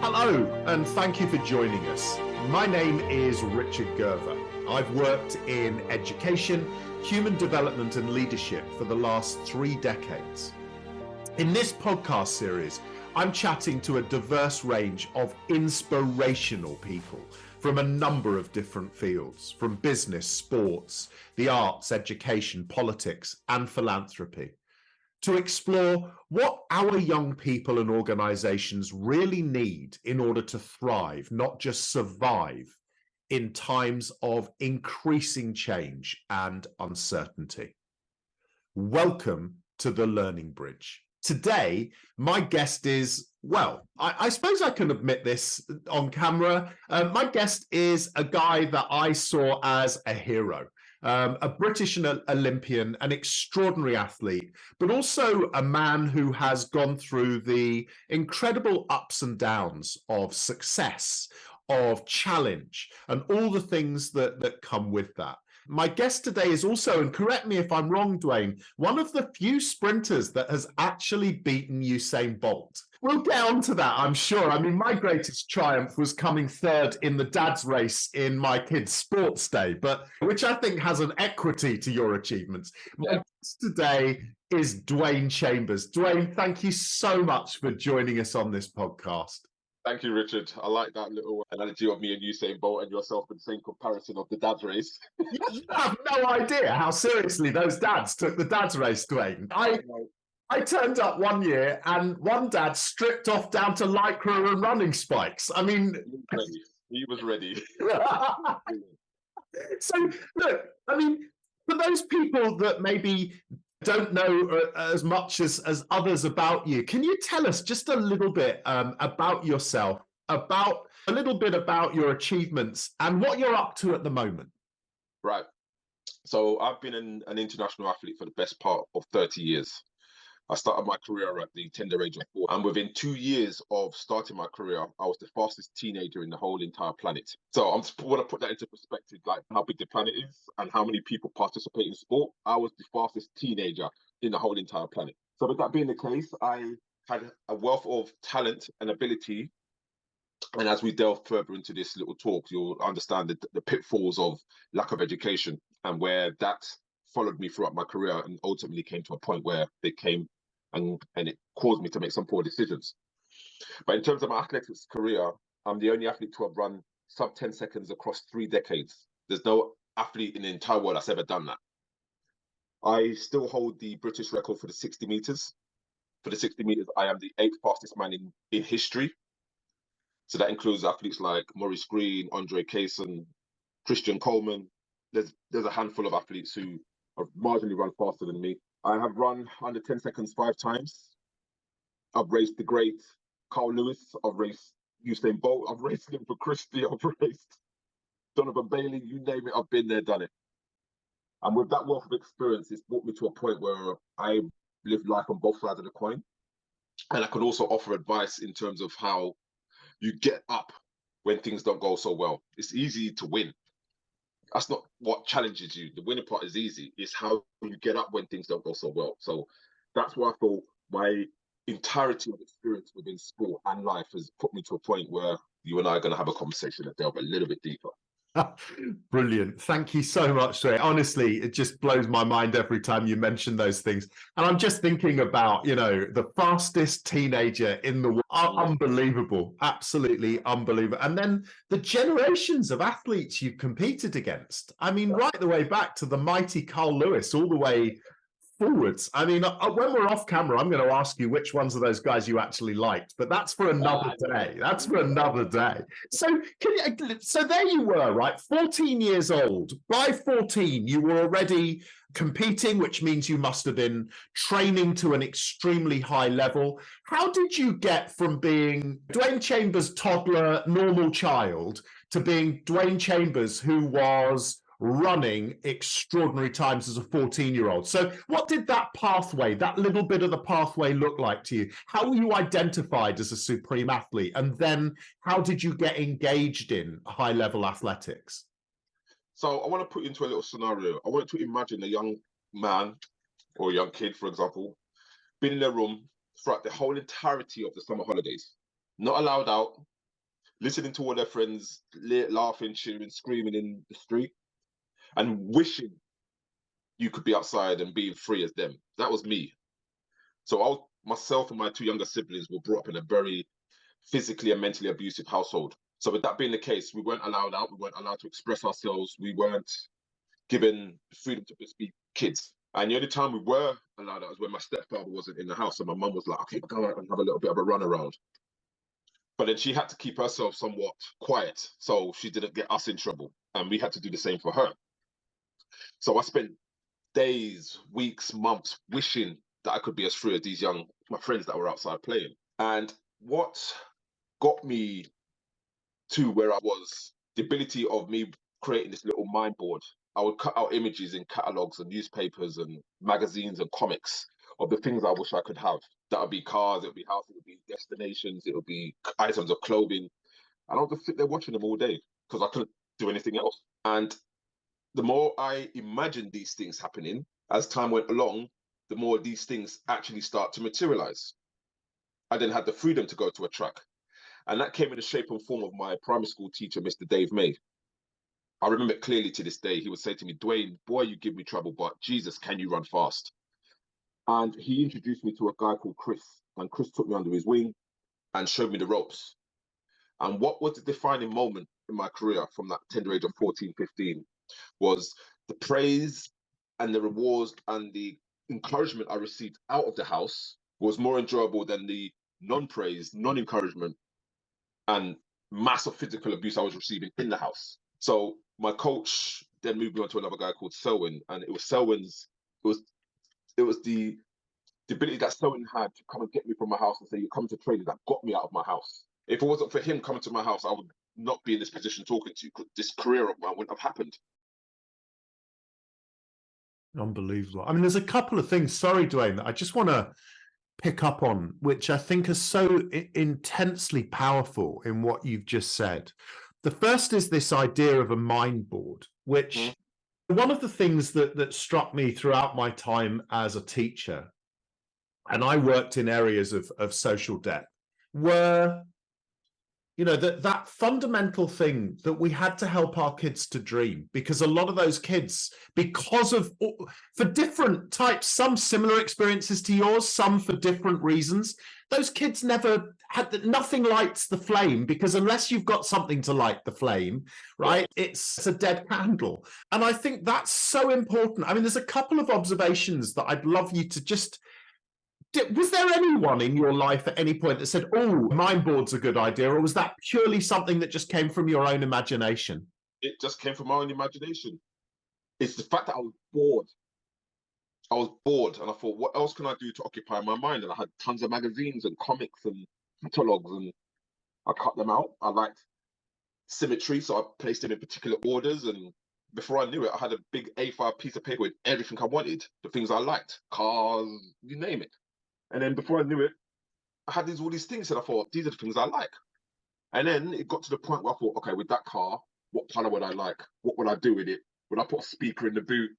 Hello, and thank you for joining us. My name is Richard Gerver. I've worked in education, human development, and leadership for the last 3 decades. In this podcast series, I'm chatting to a diverse range of inspirational people from a number of different fields, from business, sports, the arts, education, politics, and philanthropy, to explore what our young people and organizations really need in order to thrive, not just survive, in times of increasing change and uncertainty. Welcome to the Learning Bridge. Today, my guest is, well, I suppose I can admit this on camera. My guest is a guy that I saw as a hero. A British Olympian, an extraordinary athlete, but also a man who has gone through the incredible ups and downs of success, of challenge, and all the things that come with that. My guest today is also, and correct me if I'm wrong, Dwain, one of the few sprinters that has actually beaten Usain Bolt. We'll get on to that, I'm sure. I mean, my greatest triumph was coming third in the dad's race in my kids' sports day, but which I think has an equity to your achievements. My guest today is Dwain Chambers. Dwain, thank you so much for joining us on this podcast. Thank you, Richard. I like that little analogy of me and Usain Bolt and yourself in the same comparison of the dad's race. You have no idea how seriously those dads took the dad's race, Dwain. I turned up one year and one dad stripped off down to lycra and running spikes. I mean... He was ready. So, look, I mean, for those people that maybe don't know as much as others about you, can you tell us just a little bit about yourself, about a little bit about your achievements and what you're up to at the moment? Right. So I've been an international athlete for the best part of 30 years. I started my career at the tender age of 4, and within 2 years of starting my career, I was the fastest teenager in the whole entire planet. So I want to put that into perspective, like how big the planet is and how many people participate in sport. I was the fastest teenager in the whole entire planet. So with that being the case, I had a wealth of talent and ability. And as we delve further into this little talk, you'll understand the pitfalls of lack of education and where that followed me throughout my career and ultimately came to a point where they came and it caused me to make some poor decisions. But in terms of my athletics career, I'm the only athlete to have run sub 10 seconds across 3 decades. There's no athlete in the entire world that's ever done that. I still hold the British record for the 60 meters. For the 60 meters, I am the 8th fastest man in history. So that includes athletes like Maurice Green, Andre Kaysen, Christian Coleman. There's a handful of athletes who have marginally run faster than me. I have run under 10 seconds 5 times. I've raced the great Carl Lewis. I've raced Usain Bolt. I've raced him for Christie. I've raced Donovan Bailey. You name it, I've been there, done it. And with that wealth of experience, it's brought me to a point where I live life on both sides of the coin. And I can also offer advice in terms of how you get up when things don't go so well. It's easy to win. That's not what challenges you. The winning part is easy. It's how you get up when things don't go so well. So that's why I feel my entirety of experience within sport and life has put me to a point where you and I are going to have a conversation that delve a little bit deeper. Brilliant. Thank you so much, Ray. Honestly, it just blows my mind every time you mention those things. And I'm just thinking about, the fastest teenager in the world. Unbelievable. Absolutely unbelievable. And then the generations of athletes you've competed against. I mean, right the way back to the mighty Carl Lewis, all the way forwards. I mean, when we're off camera, I'm going to ask you which ones of those guys you actually liked, but that's for another day. That's for another day. So, so there you were, right? 14 years old. By 14, you were already competing, which means you must have been training to an extremely high level. How did you get from being Dwain Chambers, toddler, normal child, to being Dwain Chambers, who was running extraordinary times as a 14-year-old? So what did that pathway, that little bit of the pathway look like to you? How were you identified as a supreme athlete? And then how did you get engaged in high-level athletics? So I want to put you into a little scenario. I want to imagine a young man or a young kid, for example, being in their room throughout the whole entirety of the summer holidays, not allowed out, listening to all their friends laughing, cheering, screaming in the street, and wishing you could be outside and being free as them. That was me. So myself and my two younger siblings were brought up in a very physically and mentally abusive household. So with that being the case, we weren't allowed out. We weren't allowed to express ourselves. We weren't given freedom to just be kids. And the only time we were allowed out was when my stepfather wasn't in the house. And my mum was like, okay, go out and have a little bit of a run around. But then she had to keep herself somewhat quiet so she didn't get us in trouble. And we had to do the same for her. So I spent days, weeks, months wishing that I could be as free as my friends that were outside playing. And what got me to where I was, the ability of me creating this little mind board. I would cut out images in catalogs and newspapers and magazines and comics of the things I wish I could have. That would be cars, it would be houses, it would be destinations, it would be items of clothing. And I would just sit there watching them all day because I couldn't do anything else. And the more I imagined these things happening, as time went along, the more these things actually start to materialize. I then had the freedom to go to a track. And that came in the shape and form of my primary school teacher, Mr. Dave May. I remember it clearly to this day. He would say to me, Dwain, boy, you give me trouble, but Jesus, can you run fast? And he introduced me to a guy called Chris. And Chris took me under his wing and showed me the ropes. And what was the defining moment in my career from that tender age of 14, 15 was the praise and the rewards and the encouragement I received out of the house was more enjoyable than the non-praise, non-encouragement and massive physical abuse I was receiving in the house. So my coach then moved me on to another guy called Selwyn, and it was Selwyn's. It was the ability that Selwyn had to come and get me from my house and say, "You come to training," that got me out of my house. If it wasn't for him coming to my house, I would not be in this position talking to you. This career of mine wouldn't have happened. Unbelievable. I mean, there's a couple of things, sorry, Dwain, that I just want to pick up on, which I think are so intensely powerful in what you've just said. The first is this idea of a mind board, which one of the things that struck me throughout my time as a teacher, and I worked in areas of social debt, were that fundamental thing that we had to help our kids to dream, because a lot of those kids, for different types, some similar experiences to yours, some for different reasons, those kids never had, nothing lights the flame, because unless you've got something to light the flame, right, it's a dead candle. And I think that's so important. I mean, there's a couple of observations that I'd love you to just... Was there anyone in your life at any point that said, oh, mind board's a good idea, or was that purely something that just came from your own imagination? It just came from my own imagination. It's the fact that I was bored. I was bored, and I thought, what else can I do to occupy my mind? And I had tons of magazines and comics and catalogs, and I cut them out. I liked symmetry, so I placed them in particular orders, and before I knew it, I had a big A5 piece of paper with everything I wanted, the things I liked, cars, you name it. And then before I knew it, I had all these things, and I thought, these are the things I like. And then it got to the point where I thought, okay, with that car, what color would I like? What would I do with it? Would I put a speaker in the boot?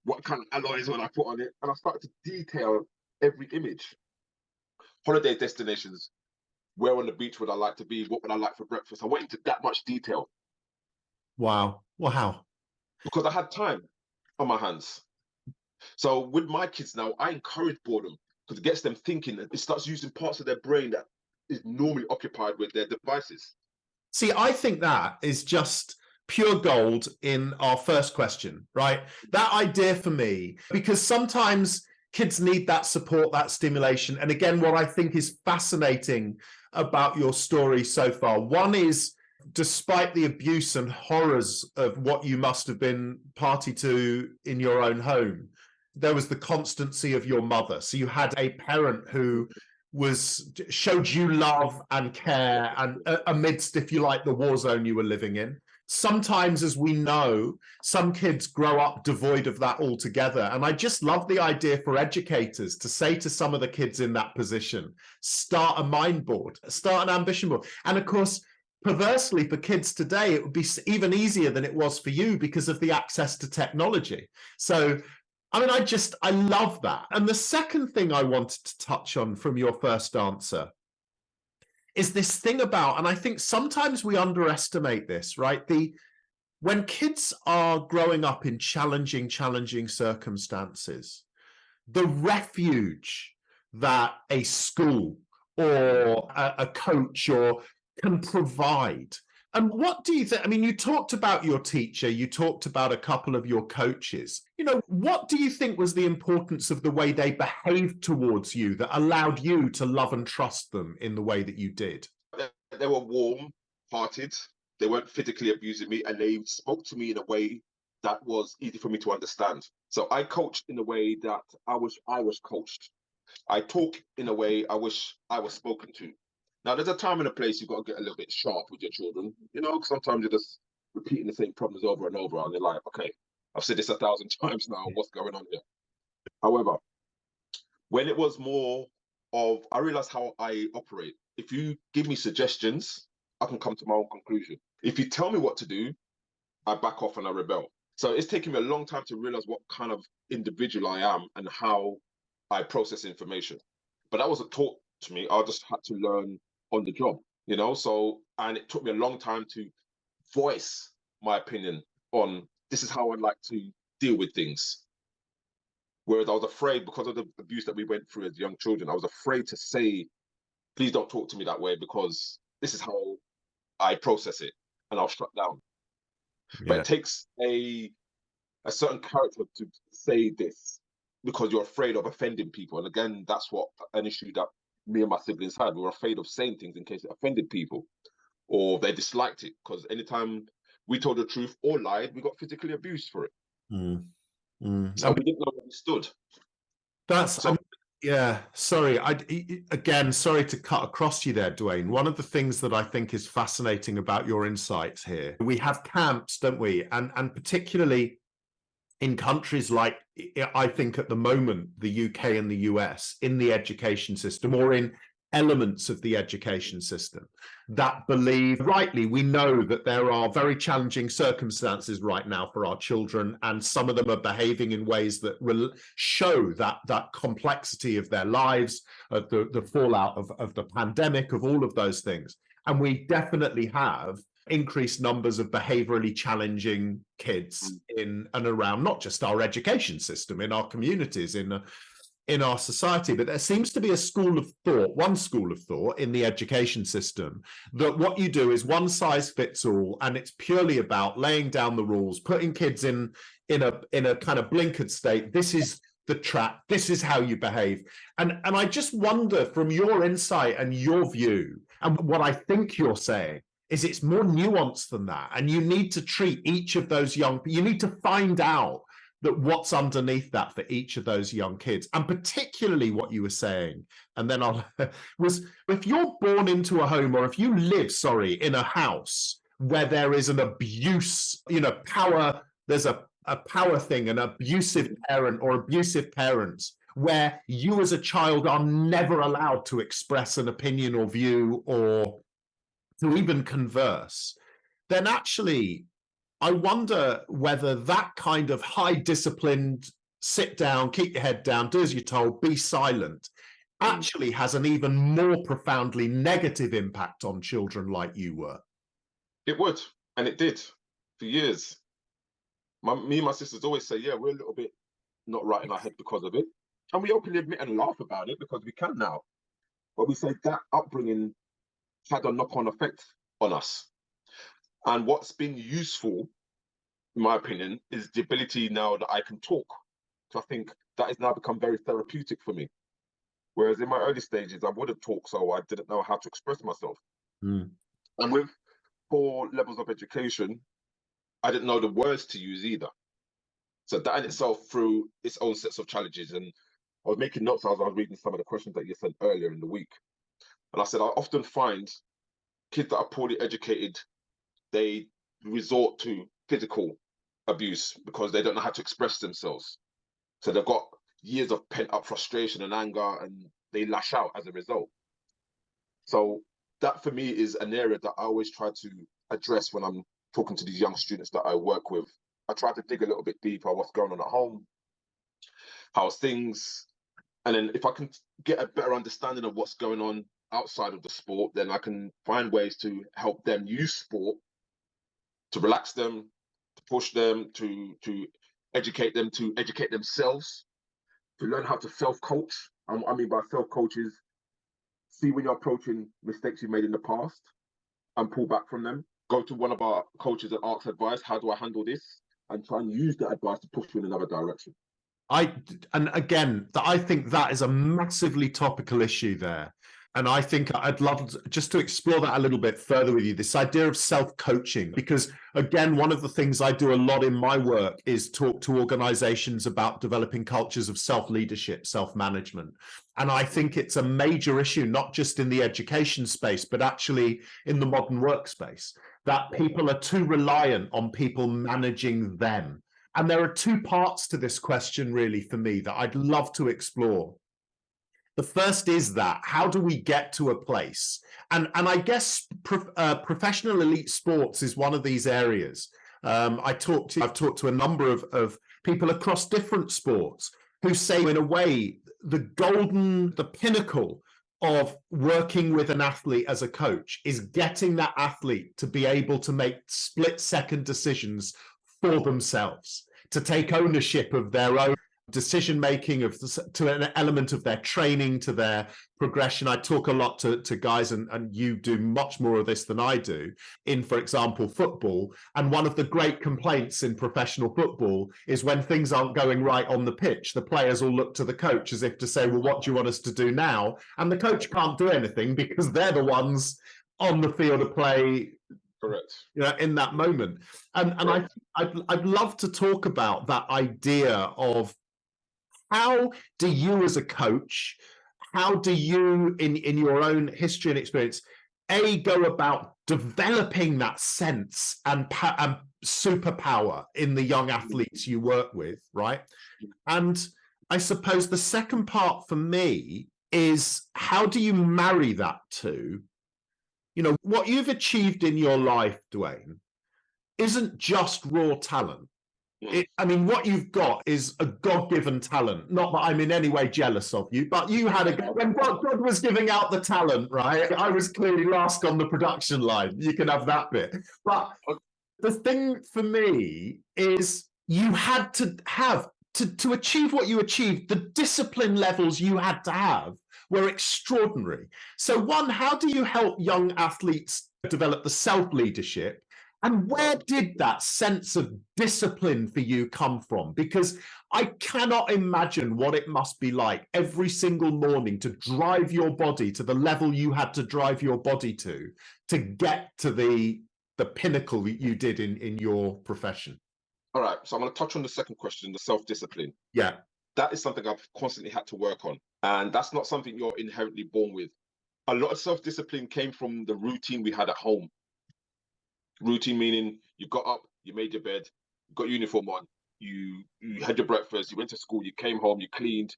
What kind of alloys would I put on it? And I started to detail every image. Holiday destinations, where on the beach would I like to be? What would I like for breakfast? I went into that much detail. Wow. Because I had time on my hands. So with my kids now, I encourage boredom, because it gets them thinking. It starts using parts of their brain that is normally occupied with their devices. See, I think that is just pure gold in our first question, right? That idea for me, because sometimes kids need that support, that stimulation. And again, what I think is fascinating about your story so far, one is, despite the abuse and horrors of what you must have been party to in your own home, there was the constancy of your mother. So you had a parent who showed you love and care, and amidst, if you like, the war zone you were living in. Sometimes, as we know, some kids grow up devoid of that altogether. And I just love the idea for educators to say to some of the kids in that position, start a mind board, start an ambition board. And of course, perversely, for kids today, it would be even easier than it was for you because of the access to technology. So I mean, I love that. And the second thing I wanted to touch on from your first answer is this thing about, and I think sometimes we underestimate this, right? When kids are growing up in challenging circumstances, the refuge that a school or a coach or can provide. And what do you think? I mean, you talked about your teacher, you talked about a couple of your coaches. You know, what do you think was the importance of the way they behaved towards you that allowed you to love and trust them in the way that you did? They were warm-hearted. They weren't physically abusing me, and they spoke to me in a way that was easy for me to understand. So I coached in a way that I was coached. I talk in a way I wish I was spoken to. Now, there's a time and a place you've got to get a little bit sharp with your children. You know, sometimes you're just repeating the same problems over and over, and you're like, okay, I've said this 1,000 times now. What's going on here? However, when it was more of, I realized how I operate. If you give me suggestions, I can come to my own conclusion. If you tell me what to do, I back off and I rebel. So it's taken me a long time to realize what kind of individual I am and how I process information. But that wasn't taught to me. I just had to learn on the job, you know? So, and it took me a long time to voice my opinion on this is how I'd like to deal with things. Whereas I was afraid, because of the abuse that we went through as young children, I was afraid to say, please don't talk to me that way because this is how I process it, and I'll shut down. Yeah. But it takes a certain character to say this because you're afraid of offending people. And again, that's what an issue that me and my siblings had. We were afraid of saying things in case it offended people or they disliked it. Because anytime we told the truth or lied, we got physically abused for it. So we didn't know where we stood. Yeah, sorry. Again, sorry to cut across you there, Dwain. One of the things that I think is fascinating about your insights here, we have camps, don't we? And particularly in countries like, I think at the moment, the UK and the US, in the education system or in elements of the education system that believe, rightly, we know that there are very challenging circumstances right now for our children, and some of them are behaving in ways that will show that complexity of their lives, of the fallout of the pandemic, of all of those things. And we definitely have increased numbers of behaviorally challenging kids in and around not just our education system, in our communities, in our society. But there seems to be one school of thought in the education system, that what you do is one size fits all, and it's purely about laying down the rules, putting kids in a kind of blinkered state. This is the trap, this is how you behave. And I just wonder, from your insight and your view, and what I think you're saying, is it's more nuanced than that. And you need to treat each of those you need to find out that what's underneath that for each of those young kids. And particularly what you were saying, and then was, if you're born into a home, or if you live, in a house where there is an abuse, power, there's a power thing, an abusive parent or abusive parents, where you as a child are never allowed to express an opinion or view or to even converse, then actually, I wonder whether that kind of high disciplined, sit down, keep your head down, do as you're told, be silent, actually has an even more profoundly negative impact on children like you were. It would, and it did for years. Me and my sisters always say, yeah, we're a little bit not right in our head because of it. And we openly admit and laugh about it because we can now. But we say that upbringing had a knock-on effect on us. And what's been useful, in my opinion, is the ability now that I can talk. So I think that has now become very therapeutic for me. Whereas in my early stages, I wouldn't talk, so I didn't know how to express myself. And with 4 levels of education, I didn't know the words to use either. So that in itself threw its own sets of challenges. And I was making notes as I was reading some of the questions that you sent earlier in the week. And I said, I often find kids that are poorly educated, they resort to physical abuse because they don't know how to express themselves. So they've got years of pent-up frustration and anger, and they lash out as a result. So that for me is an area that I always try to address when I'm talking to these young students that I work with. I try to dig a little bit deeper, what's going on at home, how's things, and then if I can get a better understanding of what's going on, outside of the sport, then I can find ways to help them use sport to relax them, to push them, to educate them, to educate themselves, to learn how to self-coach. I mean by self-coach is see when you're approaching mistakes you made in the past and pull back from them. Go to one of our coaches and ask advice. How do I handle this? And try and use that advice to push you in another direction. And again, I think that is a massively topical issue there. And I think I'd love just to explore that a little bit further with you, this idea of self-coaching, because again, one of the things I do a lot in my work is talk to organizations about developing cultures of self-leadership, self-management. And I think it's a major issue, not just in the education space, but actually in the modern workspace, that people are too reliant on people managing them. And there are two parts to this question, really, for me, that I'd love to explore. The first is that, how do we get to a place? And I guess professional elite sports is one of these areas. I've talked to a number of people across different sports who say, in a way, the pinnacle of working with an athlete as a coach is getting that athlete to be able to make split-second decisions for themselves, to take ownership of their own decision making, to an element of their training, to their progression. I talk a lot to guys, and you do much more of this than I do, in, for example, football. And one of the great complaints in professional football is when things aren't going right on the pitch, the players all look to the coach as if to say, well, what do you want us to do now? And the coach can't do anything because they're the on the field of play. Correct. In that moment. And I'd love to talk about that idea of, how do you as a coach, how do you in your own history and experience, go about developing that sense and superpower in the young athletes you work with, right? And I suppose the second part for me is, how do you marry that to, what you've achieved in your life, Dwain, isn't just raw talent. What you've got is a God-given talent. Not that I'm in any way jealous of you, but you had when God was giving out the talent, right? I was clearly last on the production line. You can have that bit. But the thing for me is, you had to have, to achieve what you achieved, the discipline levels you had to have were extraordinary. So one, how do you help young athletes develop the self-leadership? And where did that sense of discipline for you come from? Because I cannot imagine what it must be like every single morning to drive your body to the level you had to drive your body to get to the pinnacle that you did in your profession. All right, so I'm going to touch on the second question, the self-discipline. Yeah. That is something I've constantly had to work on. And that's not something you're inherently born with. A lot of self-discipline came from the routine we had at home. Routine meaning you got up, you made your bed, you got your uniform on, you had your breakfast, you went to school, you came home, you cleaned,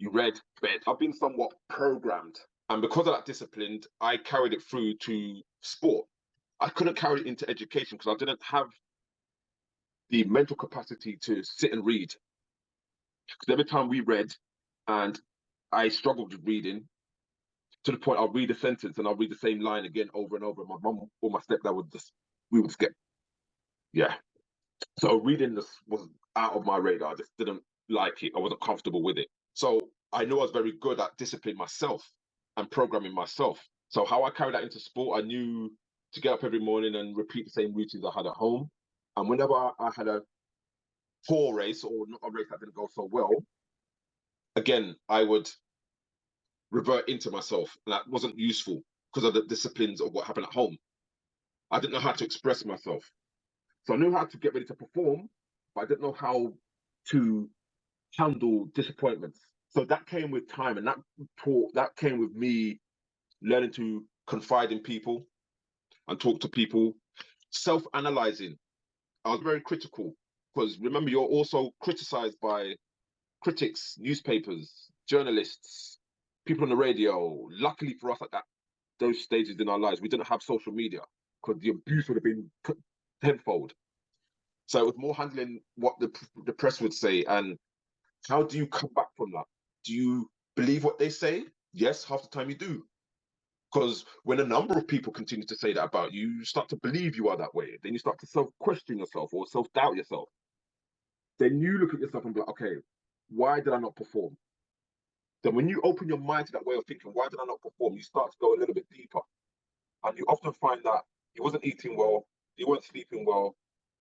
you read, bed. I've been somewhat programmed. And because of that discipline, I carried it through to sport. I couldn't carry it into education because I didn't have the mental capacity to sit and read. Because every time we read, and I struggled with reading, to the point I'll read a sentence and I'll read the same line again over and over. My mum or my stepdad we would skip. Yeah. So reading this was out of my radar. I just didn't like it. I wasn't comfortable with it. So I knew I was very good at disciplining myself and programming myself. So how I carried that into sport, I knew to get up every morning and repeat the same routines I had at home. And whenever I had a poor race or not a race that didn't go so well, again, I would revert into myself. And that wasn't useful because of the disciplines of what happened at home. I didn't know how to express myself. So I knew how to get ready to perform, but I didn't know how to handle disappointments. So that came with time, and that came with me learning to confide in people and talk to people, self-analyzing. I was very critical because remember, you're also criticized by critics, newspapers, journalists, people on the radio. Luckily for us at those stages in our lives, we didn't have social media because the abuse would have been tenfold. So it was more handling what the press would say, and how do you come back from that? Do you believe what they say? Yes, half the time you do. Because when a number of people continue to say that about you, you start to believe you are that way. Then you start to self-question yourself or self-doubt yourself. Then you look at yourself and be like, okay, why did I not perform? Then when you open your mind to that way of thinking, why did I not perform? You start to go a little bit deeper. And you often find that you wasn't eating well, you weren't sleeping well.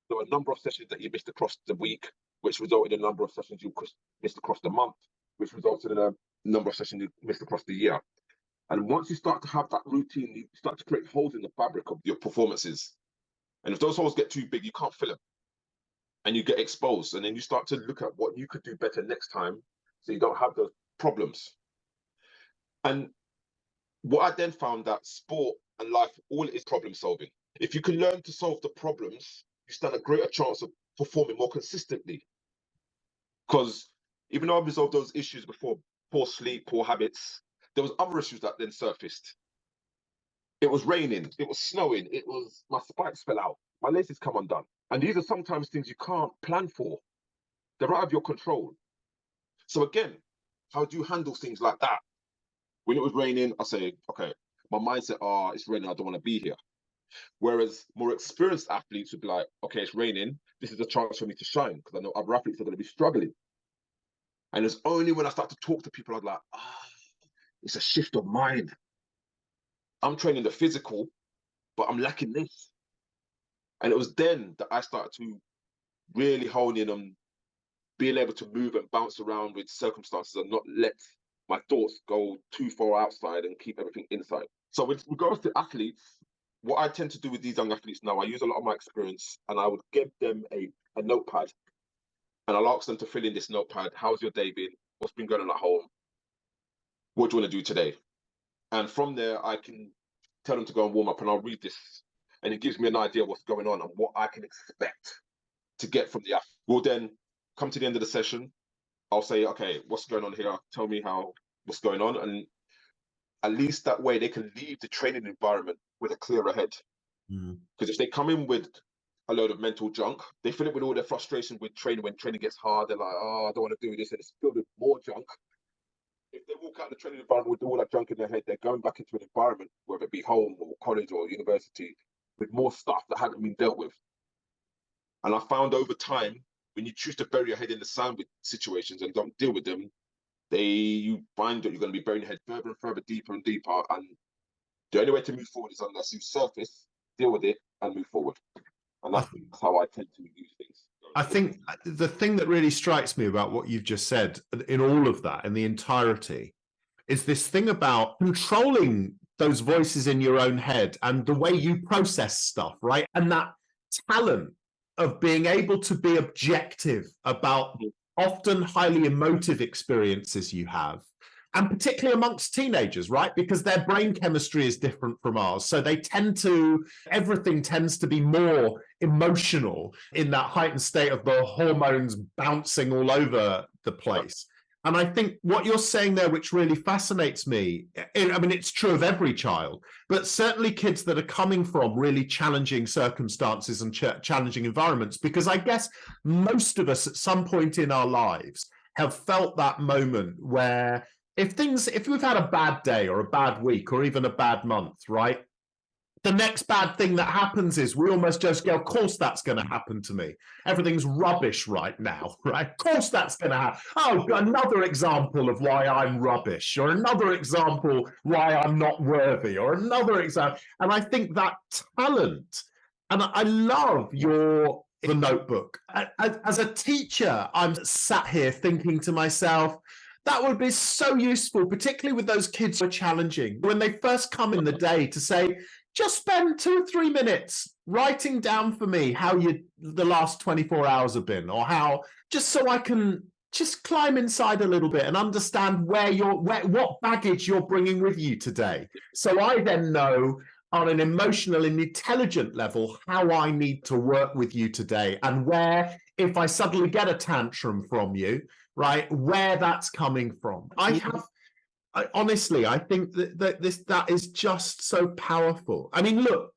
There were a number of sessions that you missed across the week, which resulted in a number of sessions you missed across the month, which resulted in a number of sessions you missed across the year. And once you start to have that routine, you start to create holes in the fabric of your performances. And if those holes get too big, you can't fill them. And you get exposed. And then you start to look at what you could do better next time so you don't have those problems. And what I then found that sport and life, all it is problem solving. If you can learn to solve the problems, you stand a greater chance of performing more consistently. Because even though I resolved those issues before, poor sleep, poor habits, there was other issues that then surfaced. It was raining, it was snowing, my spikes fell out, my laces come undone. And these are sometimes things you can't plan for. They're out of your control. So again, how do you handle things like that? When it was raining, I say, okay, my mindset, it's raining, I don't want to be here. Whereas more experienced athletes would be like, okay, it's raining, this is a chance for me to shine, because I know other athletes are going to be struggling. And it's only when I start to talk to people, I'm like, it's a shift of mind. I'm training the physical, but I'm lacking this. And it was then that I started to really hone in on being able to move and bounce around with circumstances and not let my thoughts go too far outside and keep everything inside. So with regards to athletes, what I tend to do with these young athletes now, I use a lot of my experience, and I would give them a notepad, and I'll ask them to fill in this notepad. How's your day been? What's been going on at home? What do you want to do today? And from there, I can tell them to go and warm up, and I'll read this, and it gives me an idea of what's going on and what I can expect to get from the athlete. We'll then come to the end of the session. I'll say, okay, what's going on here? Tell me what's going on. And at least that way they can leave the training environment with a clearer head. Because if they come in with a load of mental junk, they fill it with all their frustration with training. When training gets hard, they're like, I don't want to do this, and it's filled with more junk. If they walk out of the training environment with all that junk in their head, they're going back into an environment, whether it be home or college or university, with more stuff that hadn't been dealt with. And I found over time, when you choose to bury your head in the sand with situations and don't deal with them, you find that you're going to be burying your head further and further, deeper and deeper. And the only way to move forward is unless you surface, deal with it, and move forward. And that's how I tend to use things. I think the thing that really strikes me about what you've just said in all of that, in the entirety, is this thing about controlling those voices in your own head and the way you process stuff, right? And that talent of being able to be objective about often highly emotive experiences you have, and particularly amongst teenagers, right? Because their brain chemistry is different from ours. So everything tends to be more emotional in that heightened state of the hormones bouncing all over the place. And I think what you're saying there, which really fascinates me, I mean, it's true of every child, but certainly kids that are coming from really challenging circumstances and challenging environments, because I guess most of us at some point in our lives have felt that moment where if we've had a bad day or a bad week or even a bad month, right? The next bad thing that happens is we almost just go, of course that's going to happen to me. Everything's rubbish right now, right? Of course that's going to happen. Oh, another example of why I'm rubbish, or another example why I'm not worthy, or another example. And I think that talent, and I love the notebook. As a teacher, I'm sat here thinking to myself, that would be so useful, particularly with those kids who are challenging. When they first come in the day, to say, just spend 2 or 3 minutes writing down for me how the last 24 hours have been, or just so I can just climb inside a little bit and understand what baggage you're bringing with you today. So I then know on an emotional and intelligent level how I need to work with you today, and where, if I suddenly get a tantrum from you, right, where that's coming from. Honestly, I think that is just so powerful. I mean, look,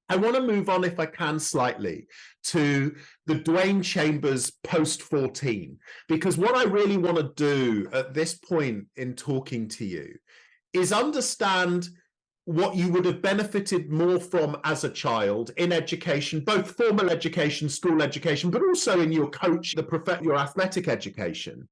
I want to move on, if I can, slightly to the Dwain Chambers post-14, because what I really want to do at this point in talking to you is understand what you would have benefited more from as a child in education, both formal education, school education, but also in your coach, your athletic education.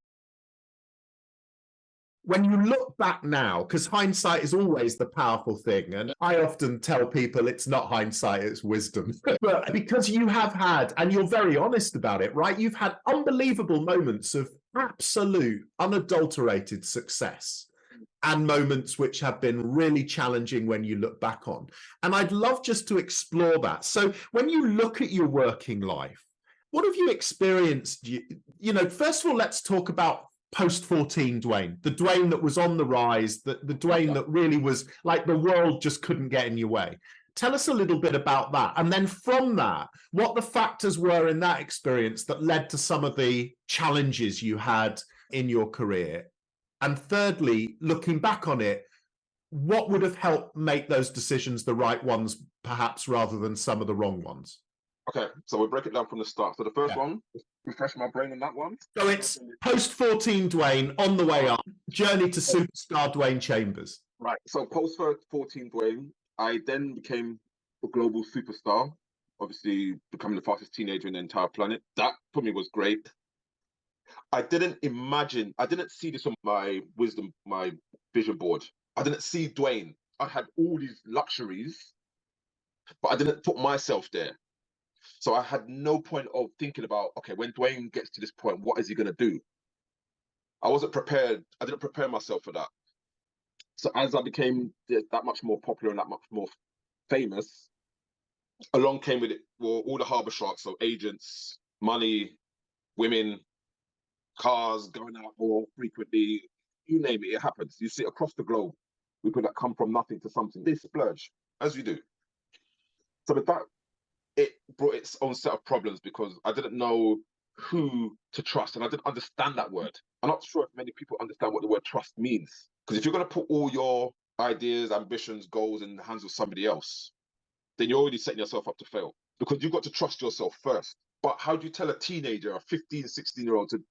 When you look back now, because hindsight is always the powerful thing, and I often tell people it's not hindsight, it's wisdom. But because you have had, and you're very honest about it, right? You've had unbelievable moments of absolute, unadulterated success and moments which have been really challenging when you look back on. And I'd love just to explore that. So when you look at your working life, what have you experienced? You know, first of all, let's talk about post-14 Dwain, the Dwain that was on the rise, the Dwain that really was like the world just couldn't get in your way. Tell us a little bit about that. And then from that, what the factors were in that experience that led to some of the challenges you had in your career. And thirdly, looking back on it, what would have helped make those decisions the right ones, perhaps, rather than some of the wrong ones? Okay, so we'll break it down from the start. So the first one, refresh my brain on that one. So it's post-14 Dwain, on the way up, journey to superstar Dwain Chambers. Right, so post-14 Dwain, I then became a global superstar, obviously becoming the fastest teenager in the entire planet. That, for me, was great. I didn't see this on my vision board. I didn't see Dwain. I had all these luxuries, but I didn't put myself there. So I had no point of thinking about, okay, when Dwain gets to this point, what is he going to do? I wasn't prepared. I didn't prepare myself for that. So as I became that much more popular and that much more famous, along came with it all the harbor sharks, so agents, money, women, cars, going out more frequently, you name it, it happens. You see across the globe, people that come from nothing to something, they splurge, as you do. So with that, it brought its own set of problems because I didn't know who to trust and I didn't understand that word. I'm not sure if many people understand what the word trust means. Because if you're going to put all your ideas, ambitions, goals in the hands of somebody else, then you're already setting yourself up to fail because you've got to trust yourself first. But how do you tell a teenager, a 15, 16-year-old to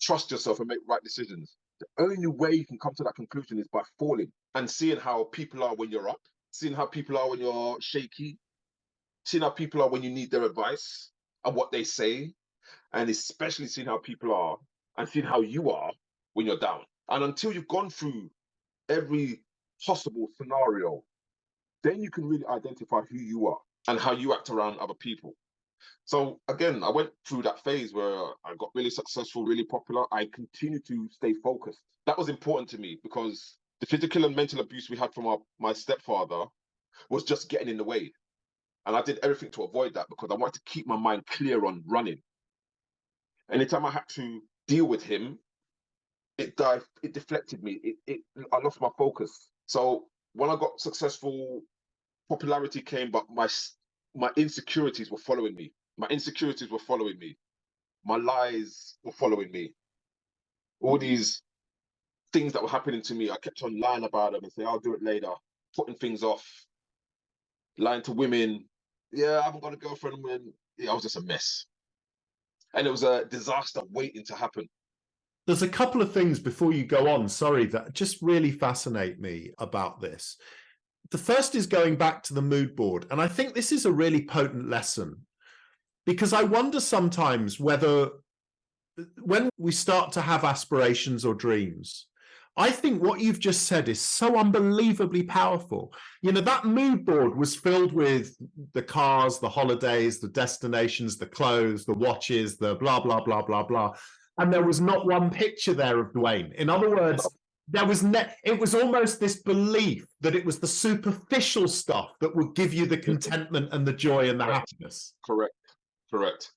trust yourself and make right decisions? The only way you can come to that conclusion is by falling and seeing how people are when you're up, seeing how people are when you're shaky, seeing how people are when you need their advice and what they say, and especially seeing how people are and seeing how you are when you're down. And until you've gone through every possible scenario, then you can really identify who you are and how you act around other people. So again, I went through that phase where I got really successful, really popular. I continued to stay focused. That was important to me because the physical and mental abuse we had from my stepfather was just getting in the way. And I did everything to avoid that because I wanted to keep my mind clear on running. Anytime I had to deal with him, it deflected me. I lost my focus. So when I got successful, popularity came, but my insecurities were following me. My insecurities were following me. My lies were following me. All these things that were happening to me, I kept on lying about them and saying, I'll do it later, putting things off, lying to women. Yeah, I haven't got a girlfriend. I was just a mess. And it was a disaster waiting to happen. There's a couple of things before you go on, sorry, that just really fascinate me about this. The first is going back to the mood board. And I think this is a really potent lesson because I wonder sometimes whether when we start to have aspirations or dreams, I think what you've just said is so unbelievably powerful. You know, that mood board was filled with the cars, the holidays, the destinations, the clothes, the watches, the blah, blah, blah, blah, blah. And there was not one picture there of Dwain. In other words, it was almost this belief that it was the superficial stuff that would give you the contentment and the joy and the happiness. Correct.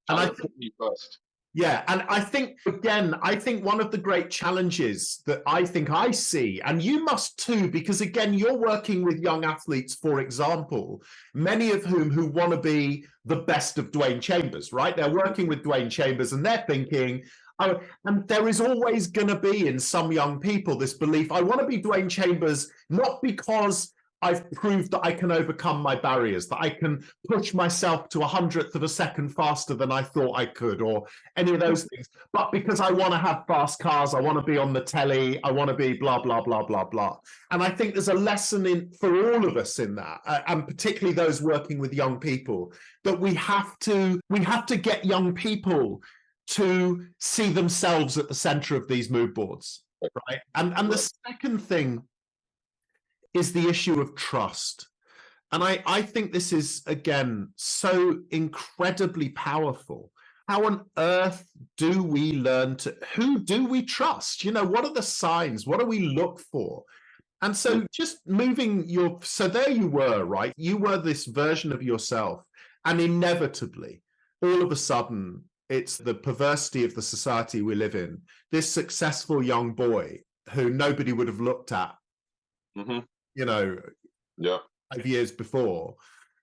And I put me first. Yeah, and I think, again, one of the great challenges that I see, and you must too, because again, you're working with young athletes, for example, many of whom who want to be the best of Dwain Chambers, right? They're working with Dwain Chambers and they're thinking, oh, and there is always going to be in some young people this belief, I want to be Dwain Chambers, not because I've proved that I can overcome my barriers, that I can push myself to 100th of a second faster than I thought I could, or any of those things. But because I want to have fast cars, I want to be on the telly, I want to be blah, blah, blah, blah, blah. And I think there's a lesson in for all of us in that, and particularly those working with young people, that we have to get young people to see themselves at the center of these mood boards, right? And the second thing is the issue of trust. And I think this is, again, so incredibly powerful. How on earth do we learn who do we trust? You know, what are the signs? What do we look for? And so just so there you were, right? You were this version of yourself. And inevitably, all of a sudden, it's the perversity of the society we live in. This successful young boy who nobody would have looked at, you know, 5 years before.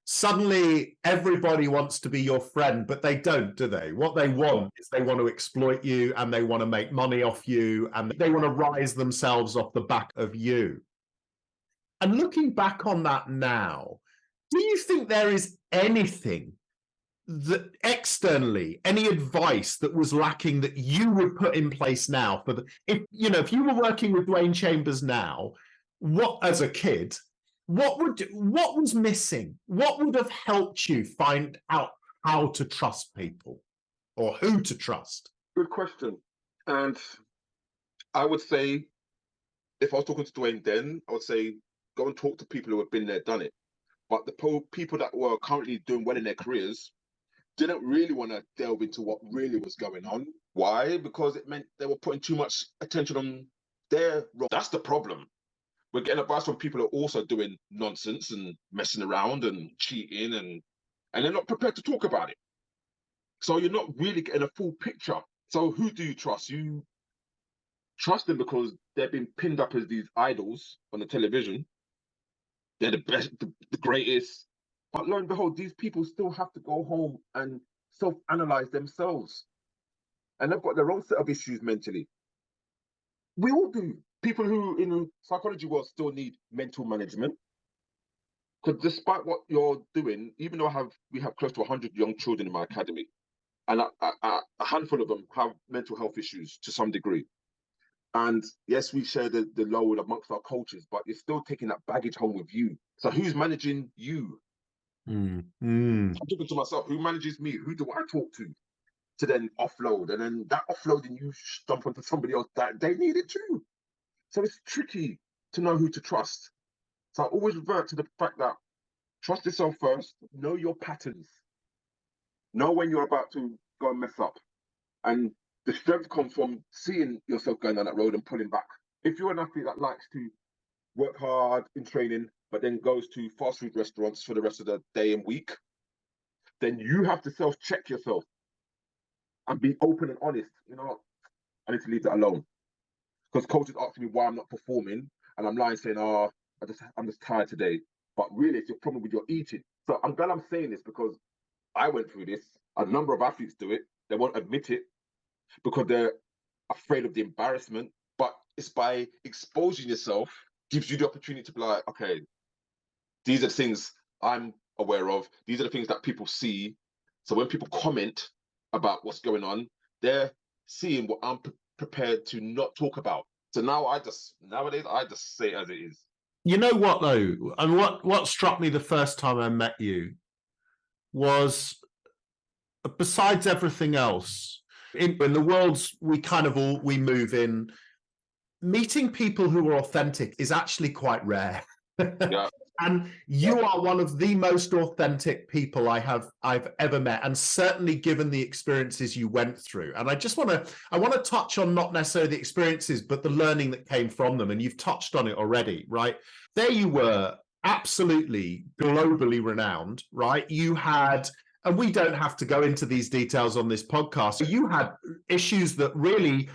Suddenly, everybody wants to be your friend, but they don't, do they? What they want is they want to exploit you, and they want to make money off you, and they want to rise themselves off the back of you. And looking back on that now, do you think there is anything that externally, any advice that was lacking that you would put in place now for if you were working with Dwain Chambers now, as a kid, what was missing? What would have helped you find out how to trust people, or who to trust? Good question. And I would say, if I was talking to Dwain then, I would say, go and talk to people who have been there, done it. But the people that were currently doing well in their careers didn't really want to delve into what really was going on. Why? Because it meant they were putting too much attention on their role. That's the problem. We're getting advice from people who are also doing nonsense and messing around and cheating, and they're not prepared to talk about it. So you're not really getting a full picture. So who do you trust? You trust them because they've been pinned up as these idols on the television. They're the best, the greatest. But lo and behold, these people still have to go home and self-analyze themselves. And they've got their own set of issues mentally. We all do. People who in the psychology world still need mental management. Because despite what you're doing, even though we have close to 100 young children in my academy, and a handful of them have mental health issues to some degree. And yes, we share the load amongst our coaches, but you're still taking that baggage home with you. So who's managing you? I'm talking to myself. Who manages me? Who do I talk to then offload? And then that offloading, you dump onto somebody else that they need it too. So it's tricky to know who to trust. So I always revert to the fact that trust yourself first. Know your patterns. Know when you're about to go and mess up. And the strength comes from seeing yourself going down that road and pulling back. If you're an athlete that likes to work hard in training, but then goes to fast food restaurants for the rest of the day and week, then you have to self-check yourself and be open and honest. You know what? I need to leave that alone. Because coaches ask me why I'm not performing, and I'm lying saying, I'm just tired today. But really, it's your problem with your eating. So I'm glad I'm saying this because I went through this. A number of athletes do it. They won't admit it because they're afraid of the embarrassment. But it's by exposing yourself gives you the opportunity to be like, okay, these are the things I'm aware of. These are the things that people see. So when people comment about what's going on, they're seeing what I'm prepared to not talk about. So nowadays I just say it as it is. You know what though, and what struck me the first time I met you was, besides everything else, in the worlds we move in, meeting people who are authentic is actually quite rare. Yeah. And you are one of the most authentic people I've ever met, and certainly given the experiences you went through. And I want to touch on not necessarily the experiences, but the learning that came from them. And you've touched on it already, right? There you were, absolutely globally renowned, right? You had, and we don't have to go into these details on this podcast, you had issues that really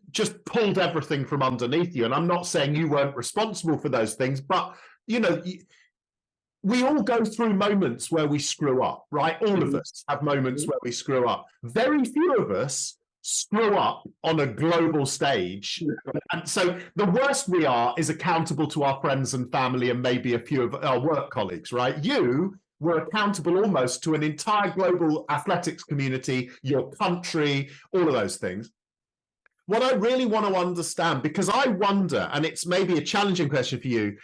just pulled everything from underneath you. And I'm not saying you weren't responsible for those things, but we all go through moments where we screw up, right? All of us have moments where we screw up. Very few of us screw up on a global stage. And so the worst we are is accountable to our friends and family and maybe a few of our work colleagues, right? You were accountable almost to an entire global athletics community, your country, all of those things. What I really want to understand, because I wonder, and it's maybe a challenging question for you,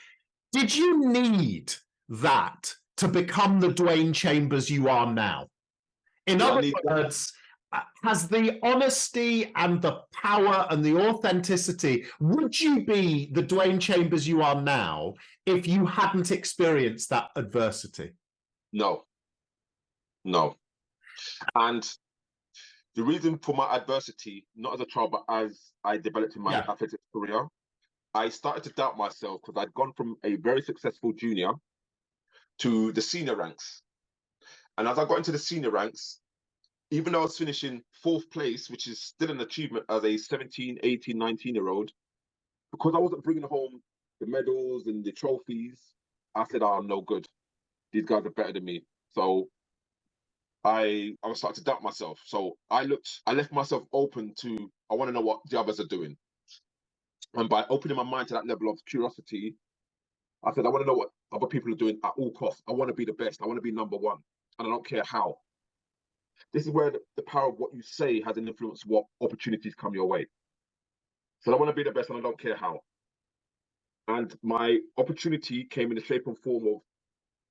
did you need that to become the Dwain Chambers you are now? In other words, has the honesty and the power and the authenticity, would you be the Dwain Chambers you are now if you hadn't experienced that adversity? No. And the reason for my adversity, not as a child, but as I developed in my athletics career, I started to doubt myself because I'd gone from a very successful junior to the senior ranks. And as I got into the senior ranks, even though I was finishing 4th place, which is still an achievement as a 17, 18, 19-year-old, because I wasn't bringing home the medals and the trophies, I said, oh, I'm no good. These guys are better than me. So I was starting to doubt myself. So I left myself open to, I want to know what the others are doing. And by opening my mind to that level of curiosity, I said, I want to know what other people are doing at all costs. I want to be the best. I want to be number one. And I don't care how. This is where the power of what you say has an influence what opportunities come your way. So I want to be the best and I don't care how. And my opportunity came in the shape and form of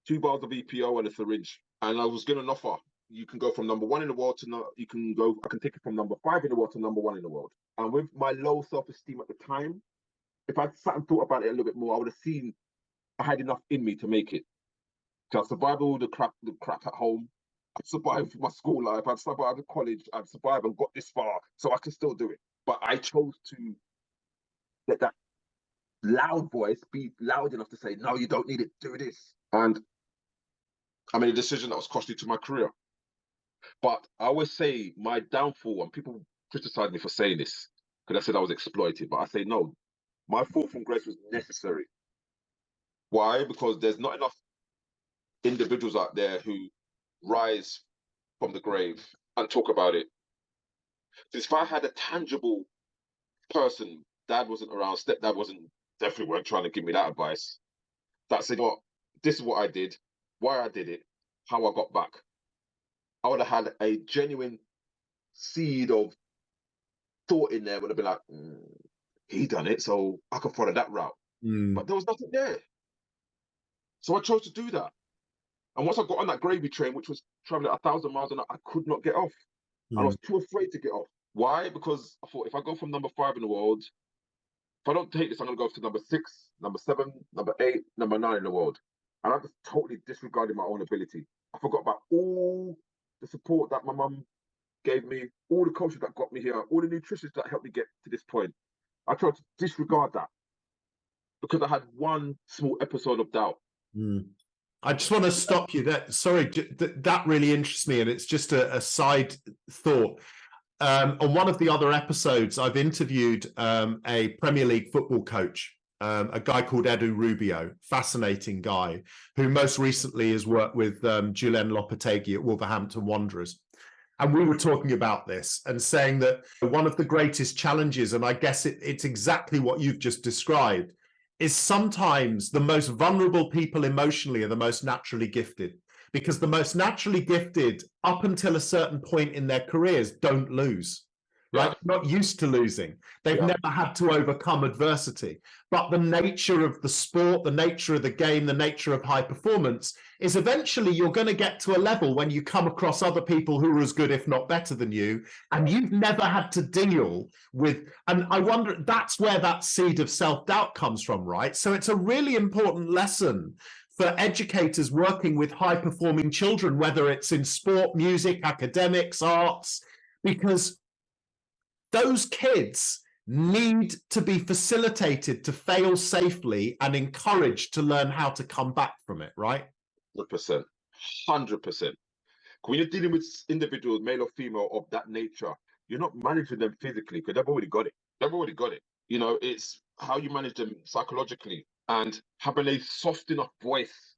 2 bars of EPO and a syringe. And I was given an offer. You can go from number 1 in the world to I can take it from number 5 in the world to number 1 in the world. And with my low self-esteem at the time, if I'd sat and thought about it a little bit more, I would have seen I had enough in me to make it. So I survived all the crap at home. I survived my school life. I survived college. I've survived and got this far, so I can still do it. But I chose to let that loud voice be loud enough to say, no, you don't need it, do this. And I made a decision that was costly to my career. But I always say my downfall, and people criticize me for saying this, because I said I was exploited, but I say no, my fall from grace was necessary. Why? Because there's not enough individuals out there who rise from the grave and talk about it. If I had a tangible person, dad wasn't around, stepdad definitely weren't trying to give me that advice, that said, well, this is what I did, why I did it, how I got back, I would have had a genuine seed of thought in there, would have been like, he done it, so I could follow that route. But there was nothing there. So I chose to do that. And once I got on that gravy train, which was traveling 1,000 miles an hour, I could not get off. I was too afraid to get off. Why? Because I thought, if I go from number 5 in the world, if I don't take this, I'm going to go to number 6, number 7, number 8, number 9 in the world. And I just totally disregarded my own ability. I forgot about all the support that my mum gave me, all the coaches that got me here, all the nutritionists that helped me get to this point. I tried to disregard that because I had one small episode of doubt. I just want to stop you there. Sorry, that really interests me, and it's just a side thought. On one of the other episodes, I've interviewed a Premier League football coach, a guy called Edu Rubio, fascinating guy, who most recently has worked with Julen Lopetegui at Wolverhampton Wanderers. And we were talking about this and saying that one of the greatest challenges, and I guess it's exactly what you've just described, is sometimes the most vulnerable people emotionally are the most naturally gifted, because the most naturally gifted, up until a certain point in their careers, don't lose, right? Not used to losing. They've never had to overcome adversity. But the nature of the sport, the nature of the game, the nature of high performance is eventually you're going to get to a level when you come across other people who are as good, if not better than you, and you've never had to deal with, and I wonder, that's where that seed of self-doubt comes from, right? So it's a really important lesson for educators working with high-performing children, whether it's in sport, music, academics, arts, because those kids need to be facilitated to fail safely and encouraged to learn how to come back from it, right? 100%. 100%. When you're dealing with individuals, male or female, of that nature, you're not managing them physically because they've already got it. They've already got it. You know, it's how you manage them psychologically and having a soft enough voice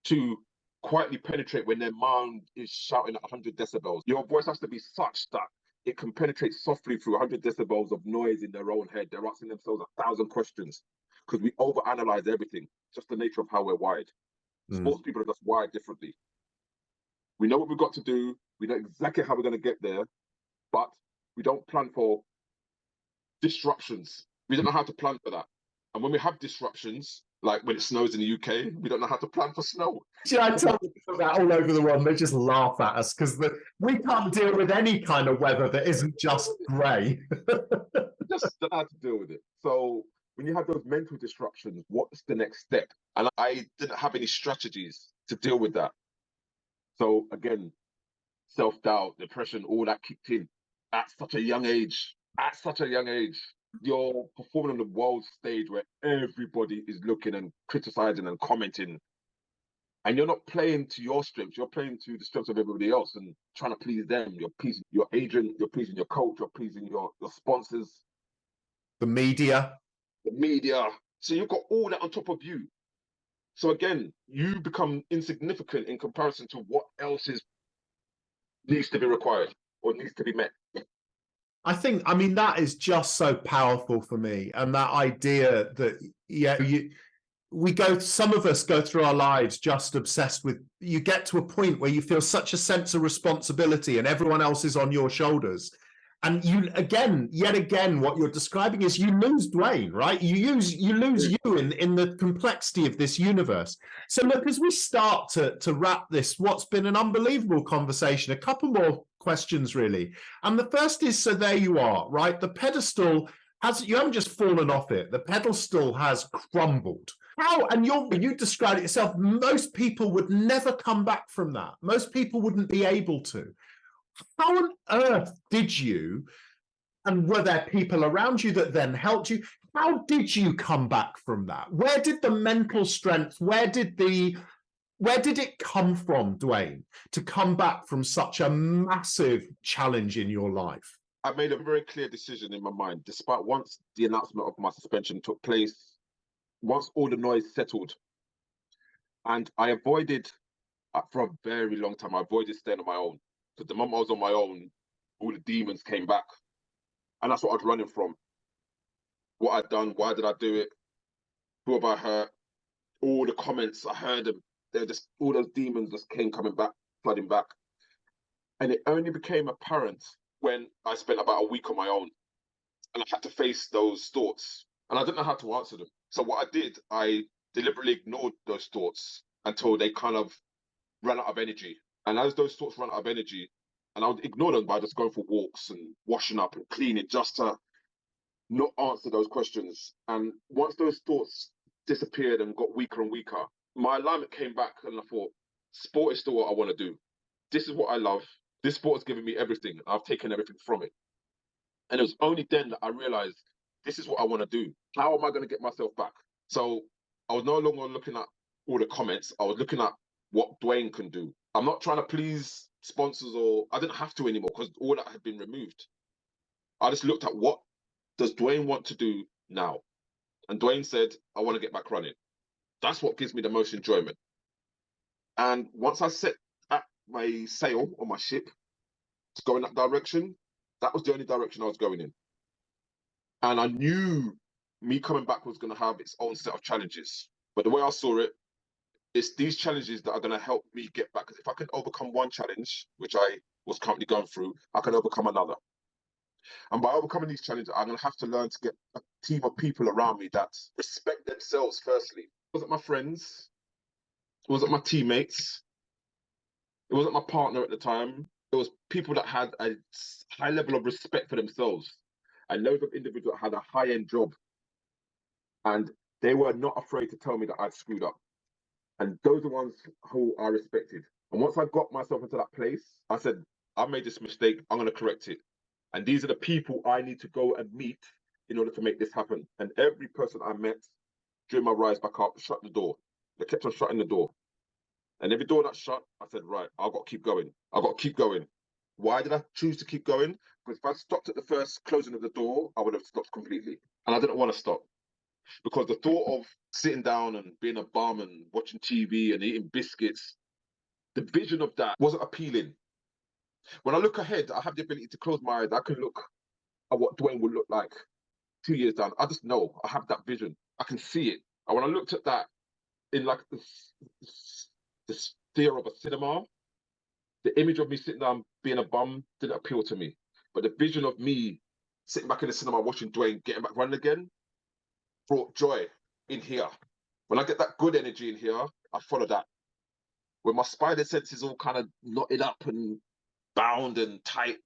to quietly penetrate when their mind is shouting at 100 decibels. Your voice has to be such that it can penetrate softly through 100 decibels of noise in their own head. They're asking themselves 1,000 questions because we overanalyze everything. Just the nature of how we're wired. Sports people are just wired differently. We know what we've got to do. We know exactly how we're going to get there, but we don't plan for disruptions. We don't know how to plan for that. And when we have disruptions, like when it snows in the UK, we don't know how to plan for snow. I tell people that all over the world, they just laugh at us because we can't deal with any kind of weather that isn't just grey. Just don't know how to deal with it. So when you have those mental disruptions, what's the next step? And I didn't have any strategies to deal with that. So again, self-doubt, depression, all that kicked in at such a young age. At such a young age, you're performing on the world stage where everybody is looking and criticizing and commenting. And you're not playing to your strengths, you're playing to the strengths of everybody else and trying to please them. You're pleasing your agent, you're pleasing your coach, you're pleasing your sponsors. The media. So you've got all that on top of you. So again, you become insignificant in comparison to what else needs to be required or needs to be met. I mean, that is just so powerful for me. And that idea that, some of us go through our lives just obsessed with, you get to a point where you feel such a sense of responsibility and everyone else is on your shoulders. And yet again, what you're describing is you lose Dwain, right? You lose you in the complexity of this universe. So look, as we start to wrap this, what's been an unbelievable conversation, a couple more questions really. And the first is, so there you are, right? The pedestal you haven't just fallen off it, the pedestal has crumbled. How, and you described it yourself, most people would never come back from that. Most people wouldn't be able to. How on earth did you, and were there people around you that then helped you? How did you come back from that? Where did the mental strength, where did it come from, Dwain, to come back from such a massive challenge in your life? I made a very clear decision in my mind, despite once the announcement of my suspension took place, once all the noise settled, and I avoided, for a very long time, I avoided staying on my own. Because the moment I was on my own, all the demons came back. And that's what I was running from. What I'd done, why did I do it? Who have I hurt? All the comments, I heard them. They're just, all those demons just came coming back, flooding back. And it only became apparent when I spent about a week on my own. And I had to face those thoughts. And I didn't know how to answer them. So what I did, I deliberately ignored those thoughts until they kind of ran out of energy. And as those thoughts ran out of energy, and I would ignore them by just going for walks and washing up and cleaning just to not answer those questions. And once those thoughts disappeared and got weaker and weaker, my alignment came back and I thought, sport is still what I want to do. This is what I love. This sport has given me everything. I've taken everything from it. And it was only then that I realized, this is what I want to do. How am I going to get myself back? So I was no longer looking at all the comments. I was looking at what Dwain can do. I'm not trying to please sponsors, or I didn't have to anymore because all that had been removed. I just looked at, what does Dwain want to do now? And Dwain said, I want to get back running. That's what gives me the most enjoyment. And once I set my sail on my ship to go in that direction, that was the only direction I was going in. And I knew me coming back was going to have its own set of challenges. But the way I saw it, it's these challenges that are going to help me get back. Because if I can overcome one challenge, which I was currently going through, I can overcome another. And by overcoming these challenges, I'm going to have to learn to get a team of people around me that respect themselves firstly. It wasn't my friends. It wasn't my teammates. It wasn't my partner at the time. It was people that had a high level of respect for themselves. I know of individuals that had a high-end job, and they were not afraid to tell me that I'd screwed up. And those are the ones who I respected. And once I got myself into that place, I said, I made this mistake, I'm going to correct it. And these are the people I need to go and meet in order to make this happen. And every person I met during my rise back up shut the door. They kept on shutting the door. And every door that shut, I said, right, I've got to keep going. I've got to keep going. Why did I choose to keep going? Because if I stopped at the first closing of the door, I would have stopped completely. And I didn't want to stop. Because the thought of sitting down and being a bum and watching TV and eating biscuits, the vision of that wasn't appealing. When I look ahead, I have the ability to close my eyes. I can look at what Dwain would look like 2 years down. I just know, I have that vision. I can see it. And when I looked at that in like the sphere of a cinema, the image of me sitting down being a bum didn't appeal to me. But the vision of me sitting back in the cinema watching Dwain getting back running again brought joy in here. When I get that good energy in here, I follow that. When my spider sense is all kind of knotted up and bound and tight,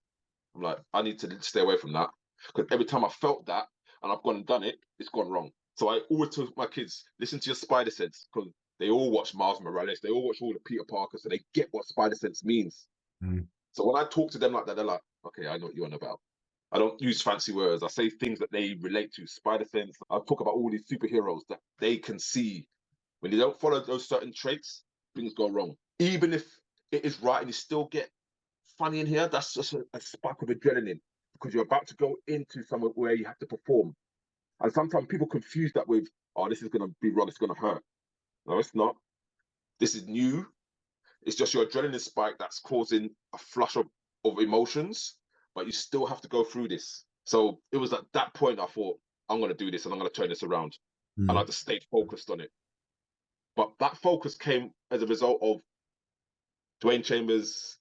I'm like, I need to stay away from that. Because every time I felt that and I've gone and done it, it's gone wrong. So I always tell my kids, listen to your spider sense, because they all watch Miles Morales, they all watch all the Peter Parker, so they get what spider sense means. So when I talk to them like that, they're like, okay, I know what you're on about. I don't use fancy words. I say things that they relate to. Spider sense. I talk about all these superheroes that they can see. When they don't follow those certain traits, things go wrong. Even if it is right and you still get funny in here, that's just a spark of adrenaline, because you're about to go into somewhere where you have to perform. And sometimes people confuse that with, oh, this is going to be wrong, it's going to hurt. No, it's not. This is new. It's just your adrenaline spike that's causing a flush of emotions, but you still have to go through this. So it was at that point I thought, I'm going to do this and I'm going to turn this around. And I just stayed focused on it. But that focus came as a result of Dwain Chambers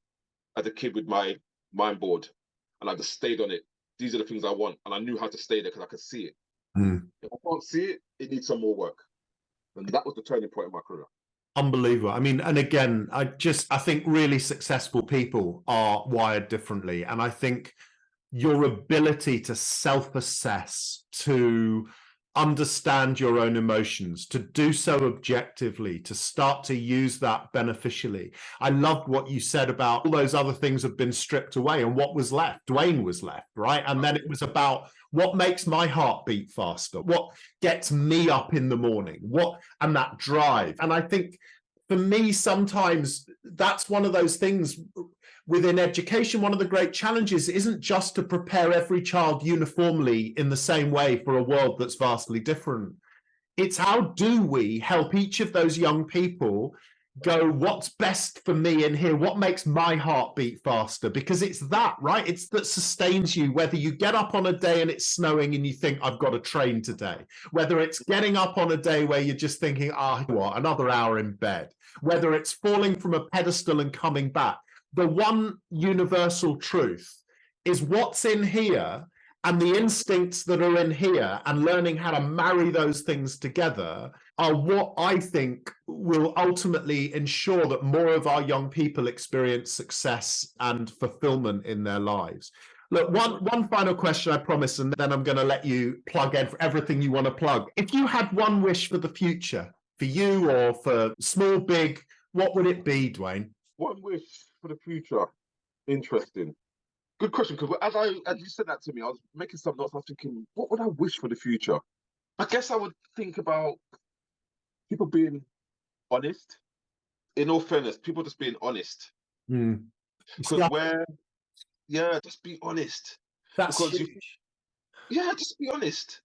as a kid with my mind board. And I just stayed on it. These are the things I want. And I knew how to stay there because I could see it. If I can't see it, it needs some more work. And that was the turning point in my career. Unbelievable. I mean, and again, I think really successful people are wired differently. And I think your ability to self-assess, to understand your own emotions, to do so objectively, to start to use that beneficially. I loved what you said about all those other things have been stripped away and what was left. Dwain was left, right? And then it was about what makes my heart beat faster, what gets me up in the morning, and that drive. And I think for me, sometimes that's one of those things within education. One of the great challenges isn't just to prepare every child uniformly in the same way for a world that's vastly different. It's how do we help each of those young people go, what's best for me in here? What makes my heart beat faster? Because it's that, right? It's that sustains you, whether you get up on a day and it's snowing and you think, I've got to train today. Whether it's getting up on a day where you're just thinking, what, another hour in bed. Whether it's falling from a pedestal and coming back. The one universal truth is what's in here and the instincts that are in here, and learning how to marry those things together are what I think will ultimately ensure that more of our young people experience success and fulfillment in their lives. Look, one final question, I promise, and then I'm going to let you plug in for everything you want to plug. If you had one wish for the future, for you or for small, big, what would it be, Dwain? One wish for the future. Interesting. Good question, because as you said that to me, I was making some notes. I was thinking, what would I wish for the future? I guess I would think about people being honest. In all fairness, people just being honest. Because just be honest. That's because huge. Just be honest.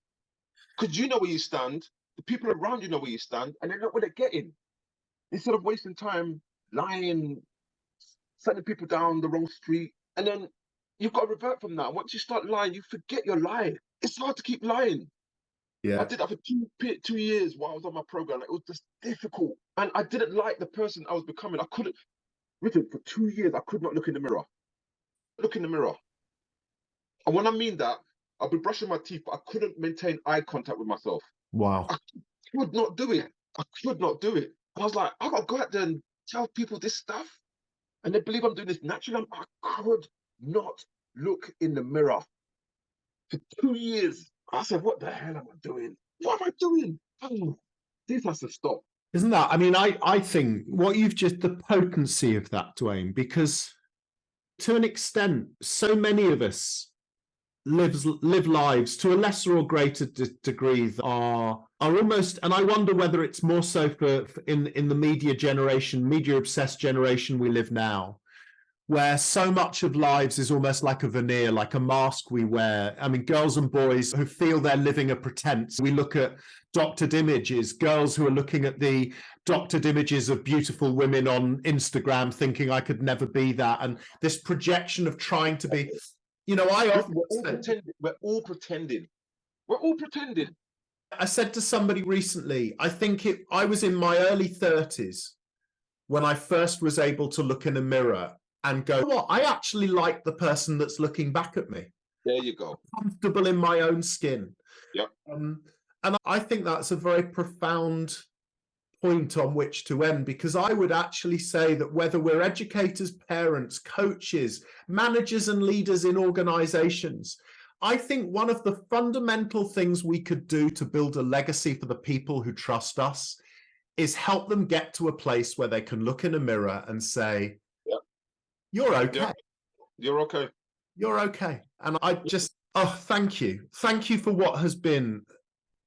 Because you know where you stand, the people around you know where you stand, and they know what they're getting. Instead of wasting time lying, sending people down the wrong street, and then you've got to revert from that. Once you start lying, you forget your lie. It's hard to keep lying. Yeah. I did that for 2 years while I was on my program. It was just difficult. And I didn't like the person I was becoming. I couldn't, Richard, for 2 years, I could not look in the mirror. Look in the mirror. And when I mean that, I'll be brushing my teeth, but I couldn't maintain eye contact with myself. Wow. I could not do it. I could not do it. And I was like, I got to go out there and tell people this stuff. And they believe I'm doing this naturally. I could not look in the mirror for 2 years. I said, what the hell am I doing? What am I doing? Oh, this has to stop. Isn't that, I mean, I think what you've just, the potency of that, Dwain, because to an extent, so many of us live lives to a lesser or greater degree that are almost, and I wonder whether it's more so for in the media obsessed generation we live now, where so much of lives is almost like a veneer, like a mask we wear. I mean, girls and boys who feel they're living a pretense. We look at doctored images, girls who are looking at the doctored images of beautiful women on Instagram thinking I could never be that, and this projection of trying to be, you know, we're all pretending. We're all pretending. I said to somebody recently, I was in my early 30s when I first was able to look in a mirror and go, what, I actually like the person that's looking back at me. There you go. I'm comfortable in my own skin. Yep. And I think that's a very profound point on which to end, because I would actually say that whether we're educators, parents, coaches, managers and leaders in organizations, I think one of the fundamental things we could do to build a legacy for the people who trust us is help them get to a place where they can look in a mirror and say, yep, you're okay. Yep. You're okay. You're okay. And I just, thank you. Thank you for what has been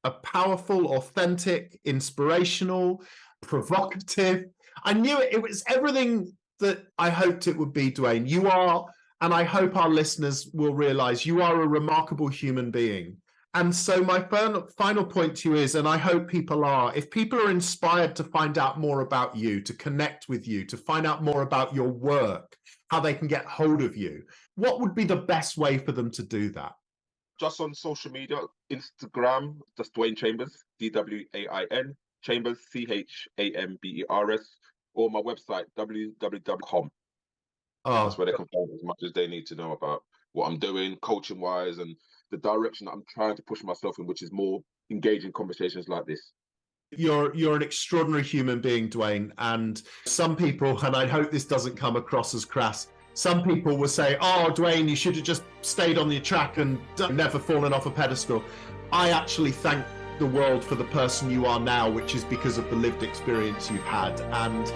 a powerful, authentic, inspirational, provocative. I knew it was everything that I hoped it would be, Dwain. You are, and I hope our listeners will realize, you are a remarkable human being. And so my final point to you is, and I hope people are, if people are inspired to find out more about you, to connect with you, to find out more about your work, how they can get hold of you, what would be the best way for them to do that? Just on social media, Instagram, just Dwain Chambers, DWAIN, Chambers, CHAMBERS, or my website, www.com. That's where they can find as much as they need to know about what I'm doing, coaching-wise, and the direction that I'm trying to push myself in, which is more engaging conversations like this. You're an extraordinary human being, Dwain, and some people, and I hope this doesn't come across as crass, some people will say, oh, Dwain, you should have just stayed on the track and never fallen off a pedestal. I actually thank the world for the person you are now, which is because of the lived experience you've had. And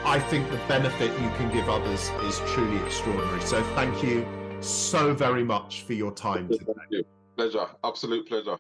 I think the benefit you can give others is truly extraordinary. So thank you so very much for your time today. Thank you. Pleasure. Absolute pleasure.